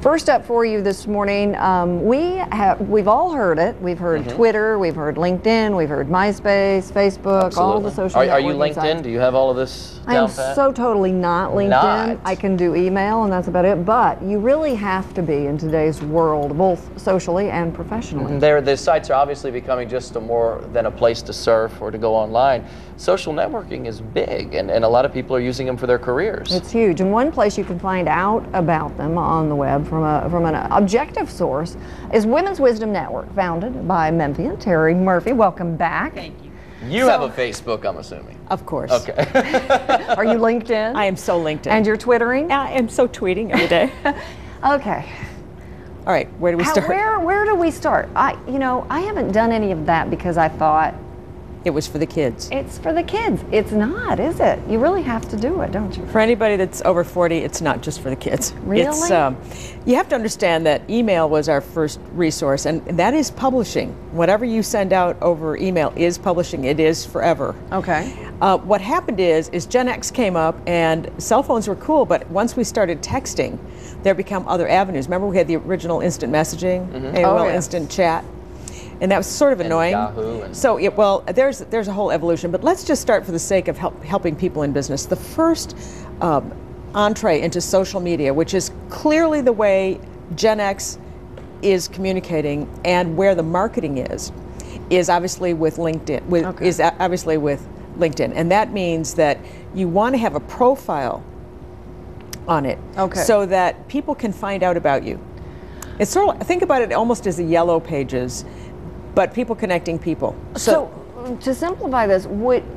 First up for you this morning, we've all heard it. We've heard Twitter, we've heard LinkedIn, we've heard MySpace, Facebook, Absolutely. all the social networking Are you LinkedIn? sites. Do you have all of this I down am pat? so totally not LinkedIn. Not. I can do email and that's about it, but you really have to be in today's world, both socially and professionally. The sites are obviously becoming just more than a place to surf or to go online. Social networking is big, and a lot of people are using them for their careers. It's huge, and one place you can find out about them on the web from an objective source is Women's Wisdom Network, founded by Memphian Terri Murphy. Welcome back. Thank you. You have a Facebook, I'm assuming. Of course. Okay. Are you LinkedIn? I am so LinkedIn. And you're Twittering? I am so tweeting every day. Okay. All right, where do we start? Where do we start? I haven't done any of that because I thought it was for the kids. it's for the kids. It's not, is it? You really have to do it, don't you? For anybody that's over 40, it's not just for the kids. Really? It's, you have to understand that email was our first resource, and that is publishing. Whatever you send out over email is publishing. It is forever. Okay. What happened is Gen X came up, and cell phones were cool, but once we started texting, there become other avenues. Remember we had the original instant messaging, AOL yes. instant chat, and that was sort of annoying. Yahoo and So, there's a whole evolution, but let's just start for the sake of helping people in business. The first entree into social media, which is clearly the way Gen X is communicating and where the marketing is obviously with LinkedIn. Is obviously with LinkedIn, and that means that you want to have a profile on it, so that people can find out about you. It's sort of, think about it almost as the yellow pages, but people connecting people. So to simplify this,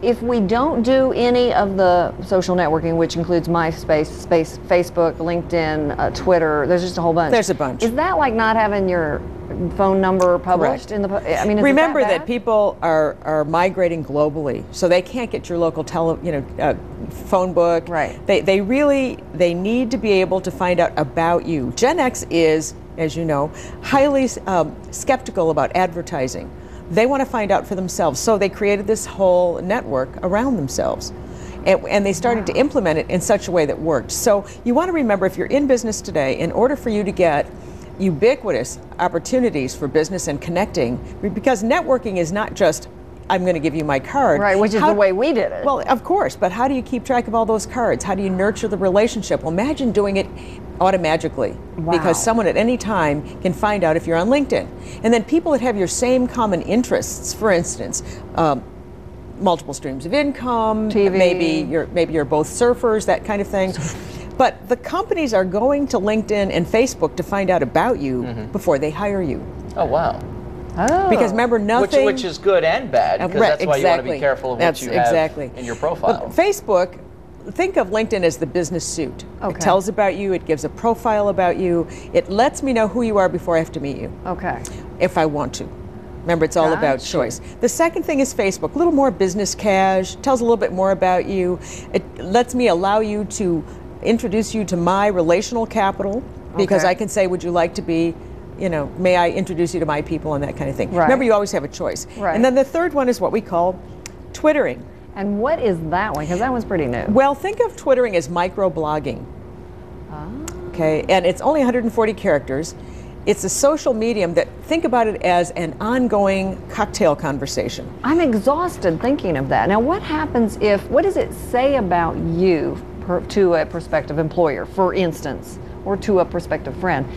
if we don't do any of the social networking, which includes MySpace, Facebook, LinkedIn, Twitter, there's just a whole bunch. There's a bunch. Is that like not having your phone number published in the? I mean, is remember it that people are migrating globally, so they can't get your local phone book. Right. They need to be able to find out about you. Gen X is, as you know, highly skeptical about advertising. They want to find out for themselves, so they created this whole network around themselves. And they started to implement it in such a way that worked. So you want to remember, if you're in business today, in order for you to get ubiquitous opportunities for business and connecting, because networking is not just, I'm going to give you my card. Right, which is the way we did it. Well, of course, but how do you keep track of all those cards? How do you nurture the relationship? Well, imagine doing it automatically, because someone at any time can find out if you're on LinkedIn. And then people that have your same common interests, for instance, multiple streams of income, TV. maybe you're both surfers, that kind of thing. But the companies are going to LinkedIn and Facebook to find out about you before they hire you. Oh, wow. Oh. Because remember, nothing... Which is good and bad, because that's why you want to be careful of what you have in your profile. But Facebook, think of LinkedIn as the business suit. Okay. It tells about you, it gives a profile about you, it lets me know who you are before I have to meet you. Okay. If I want to. Remember, it's all about choice. The second thing is Facebook, a little more business cash, tells a little bit more about you. It lets me allow you to introduce you to my relational capital, because I can say, would you like to be, may I introduce you to my people and that kind of thing. Right. Remember, you always have a choice. Right. And then the third one is what we call Twittering. And what is that one? Because that one's pretty new. Well, think of Twittering as microblogging. Okay, and it's only 140 characters. It's a social medium that, think about it as an ongoing cocktail conversation. I'm exhausted thinking of that. Now, what does it say about you to a prospective employer, for instance, or to a prospective friend,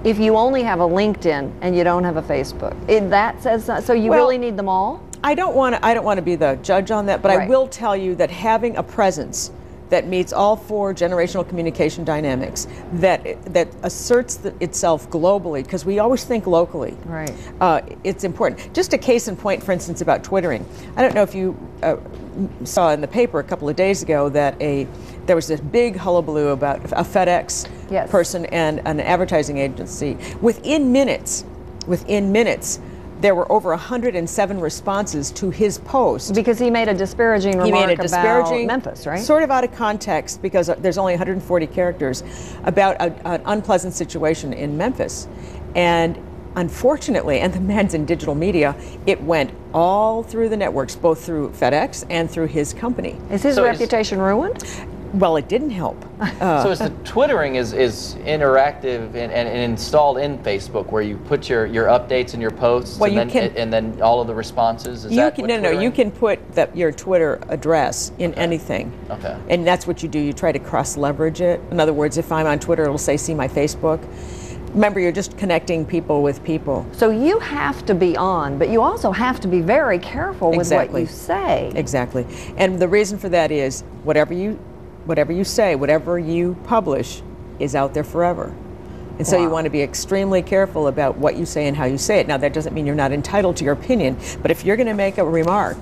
if you only have a LinkedIn and you don't have a Facebook? That says so. You really need them all. I don't want to be the judge on that, but I will tell you that having a presence that meets all four generational communication dynamics, that asserts itself globally, because we always think locally. Right. It's important. Just a case in point, for instance, about Twittering. I don't know if you saw in the paper a couple of days ago that there was this big hullabaloo about a FedEx person and an advertising agency. Within minutes, there were over 107 responses to his post. Because he made a disparaging remark about Memphis, right? Sort of out of context, because there's only 140 characters, about an unpleasant situation in Memphis. And unfortunately, and the man's in digital media, it went all through the networks, both through FedEx and through his company. Is his reputation ruined? Well, it didn't help. So is the Twittering is interactive and installed in Facebook, where you put your updates and your posts, Well, and then all of the responses? Is that what no, you Twittering? can put your Twitter address in anything. Okay. And that's what you do. You try to cross-leverage it. In other words, if I'm on Twitter, it'll say, see my Facebook. Remember, you're just connecting people with people. So you have to be on, but you also have to be very careful with what Exactly. you say. Exactly. And the reason for that is whatever you say, whatever you publish is out there forever. And so you Wow. want to be extremely careful about what you say and how you say it. Now, that doesn't mean you're not entitled to your opinion, but if you're going to make a remark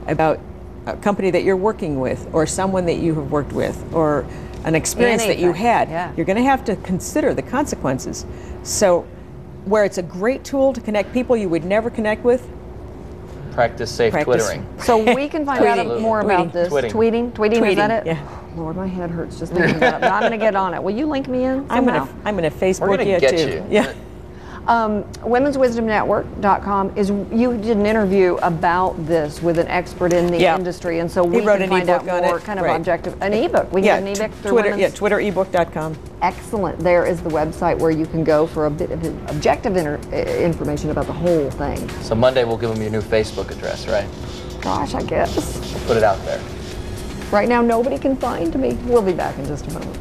about a company that you're working with, or someone that you have worked with, or an experience that you Anything, had, yeah. you're going to have to consider the consequences. So where it's a great tool to connect people you would never connect with, Practice safe Practice. Twittering. So we can find out Tweeting. more about this. Tweeting. Tweeting, is that it? yeah. Lord, my head hurts just thinking about it. But I'm going to get on it. Will you link me in I'm somehow? gonna Facebook We're gonna you get too. you. Yeah. Women'sWisdomNetwork.com is, you did an interview about this with an expert in the Yeah. industry, and so we He wrote can an find out ebook on more it. kind of Right. objective, an ebook. We Yeah, can get an ebook through Twitter, Women's. twitterebook.com. Excellent. There is the website where you can go for a bit of objective information about the whole thing. So Monday we'll give them your new Facebook address, right? Gosh, I guess. We'll put it out there. Right now, nobody can find me. We'll be back in just a moment.